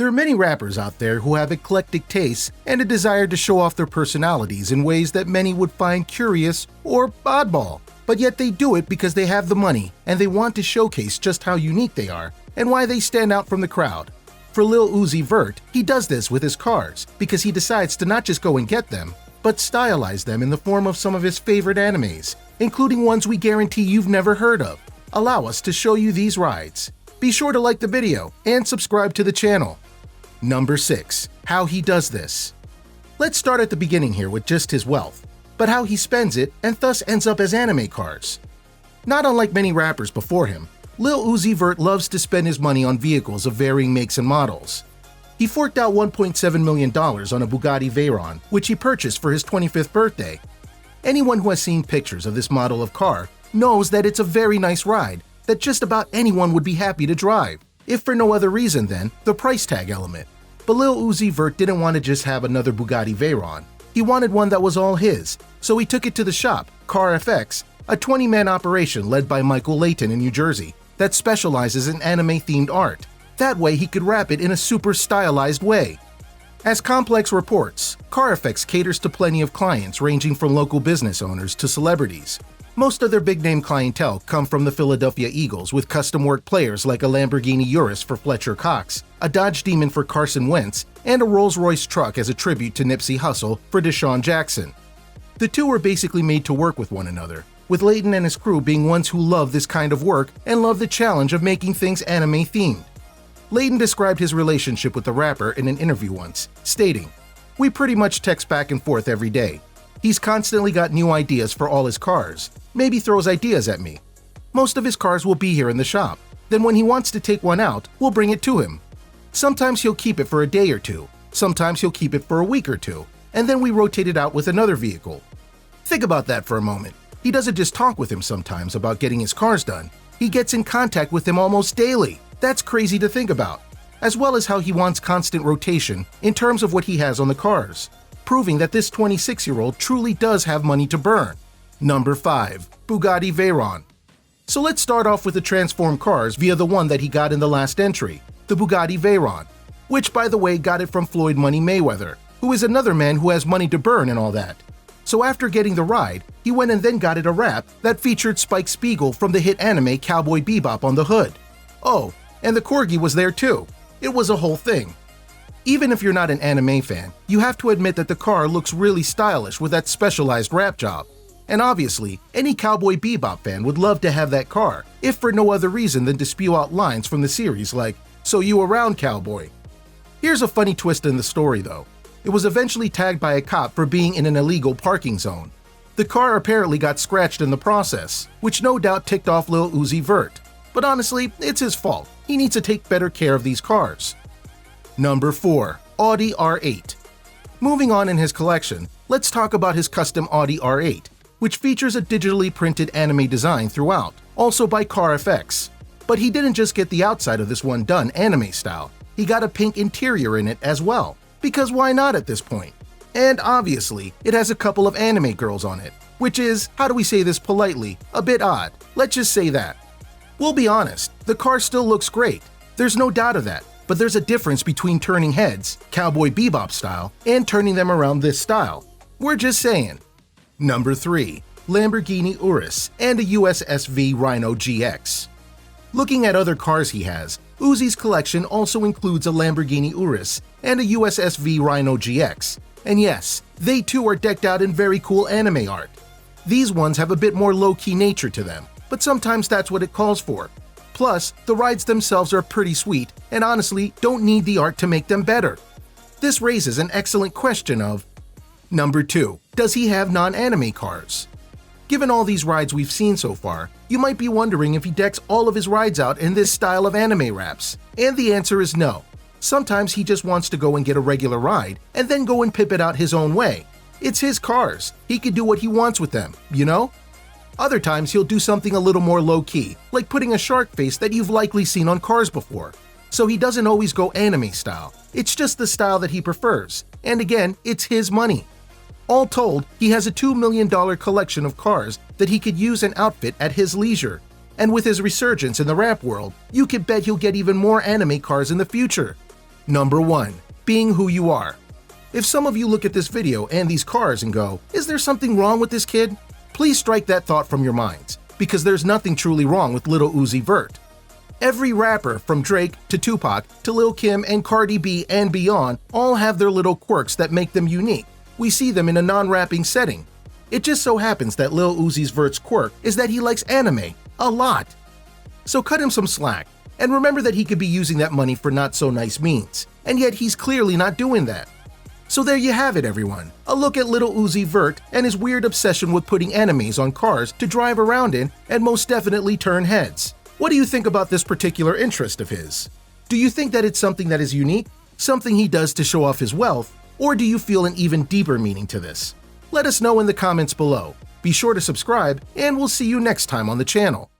There are many rappers out there who have eclectic tastes and a desire to show off their personalities in ways that many would find curious or oddball. But yet they do it because they have the money and they want to showcase just how unique they are and why they stand out from the crowd. For Lil Uzi Vert, he does this with his cars because he decides to not just go and get them, but stylize them in the form of some of his favorite animes, including ones we guarantee you've never heard of. Allow us to show you these rides. Be sure to like the video and subscribe to the channel. Number 6. How he does this. Let's start at the beginning here with just his wealth, but how he spends it and thus ends up as anime cars. Not unlike many rappers before him, Lil Uzi Vert loves to spend his money on vehicles of varying makes and models. He forked out $1.7 million on a Bugatti Veyron, which he purchased for his 25th birthday. Anyone who has seen pictures of this model of car knows that it's a very nice ride that just about anyone would be happy to drive, if for no other reason than the price tag element. But Lil Uzi Vert didn't want to just have another Bugatti Veyron. He wanted one that was all his, so he took it to the shop, Car FX, a 20-man operation led by Michael Layton in New Jersey that specializes in anime-themed art. That way he could wrap it in a super stylized way. As Complex reports, Car FX caters to plenty of clients ranging from local business owners to celebrities. Most of their big-name clientele come from the Philadelphia Eagles with custom-work players like a Lamborghini Urus for Fletcher Cox, a Dodge Demon for Carson Wentz, and a Rolls-Royce truck as a tribute to Nipsey Hussle for Deshaun Jackson. The two were basically made to work with one another, with Layton and his crew being ones who love this kind of work and love the challenge of making things anime-themed. Layton described his relationship with the rapper in an interview once, stating, "We pretty much text back and forth every day. He's constantly got new ideas for all his cars, maybe throws ideas at me. Most of his cars will be here in the shop. Then when he wants to take one out, we'll bring it to him. Sometimes he'll keep it for a day or two, sometimes he'll keep it for a week or two, and then we rotate it out with another vehicle." Think about that for a moment. He doesn't just talk with him sometimes about getting his cars done, he gets in contact with him almost daily. That's crazy to think about, as well as how he wants constant rotation in terms of what he has on the cars, proving that this 26-year-old truly does have money to burn. Number 5. Bugatti Veyron. So let's start off with the transformed cars via the one that he got in the last entry, the Bugatti Veyron, which by the way got it from Floyd Money Mayweather, who is another man who has money to burn and all that. So after getting the ride, he went and then got it a wrap that featured Spike Spiegel from the hit anime Cowboy Bebop on the hood. Oh, and the Corgi was there too. It was a whole thing. Even if you're not an anime fan, you have to admit that the car looks really stylish with that specialized wrap job. And obviously, any Cowboy Bebop fan would love to have that car, if for no other reason than to spew out lines from the series like, "So you around, cowboy?" Here's a funny twist in the story though. It was eventually tagged by a cop for being in an illegal parking zone. The car apparently got scratched in the process, which no doubt ticked off Lil Uzi Vert. But honestly, it's his fault. He needs to take better care of these cars. Number 4. Audi R8. Moving on in his collection, let's talk about his custom Audi R8, which features a digitally printed anime design throughout, also by Car FX. But he didn't just get the outside of this one done anime style, he got a pink interior in it as well, because why not at this point? And obviously, it has a couple of anime girls on it, which is, how do we say this politely, a bit odd. Let's just say that. We'll be honest, the car still looks great, there's no doubt of that, but there's a difference between turning heads, Cowboy Bebop style, and turning them around this style. We're just saying. Number 3. Lamborghini Urus and a USSV Rhino GX. Looking at other cars he has, Uzi's collection also includes a Lamborghini Urus and a USSV Rhino GX, and yes, they too are decked out in very cool anime art. These ones have a bit more low-key nature to them, but sometimes that's what it calls for. Plus, the rides themselves are pretty sweet and honestly don't need the art to make them better. This raises an excellent question of, Number 2. Does he have non-anime cars? Given all these rides we've seen so far, you might be wondering if he decks all of his rides out in this style of anime wraps, and the answer is no. Sometimes he just wants to go and get a regular ride and then go and pimp it out his own way. It's his cars, he can do what he wants with them, you know? Other times he'll do something a little more low-key, like putting a shark face that you've likely seen on cars before. So he doesn't always go anime style, it's just the style that he prefers, and again, it's his money. All told, he has a $2 million collection of cars that he could use and outfit at his leisure. And with his resurgence in the rap world, you could bet he'll get even more anime cars in the future. Number 1. Being who you are. If some of you look at this video and these cars and go, "Is there something wrong with this kid?" Please strike that thought from your minds, because there's nothing truly wrong with Lil Uzi Vert. Every rapper, from Drake to Tupac to Lil Kim and Cardi B and beyond, all have their little quirks that make them unique. We see them in a non-rapping setting. It just so happens that Lil Uzi Vert's quirk is that he likes anime a lot. So cut him some slack, and remember that he could be using that money for not-so-nice means, and yet he's clearly not doing that. So there you have it, everyone. A look at Lil Uzi Vert and his weird obsession with putting animes on cars to drive around in and most definitely turn heads. What do you think about this particular interest of his? Do you think that it's something that is unique, something he does to show off his wealth, or do you feel an even deeper meaning to this? Let us know in the comments below. Be sure to subscribe, and we'll see you next time on the channel.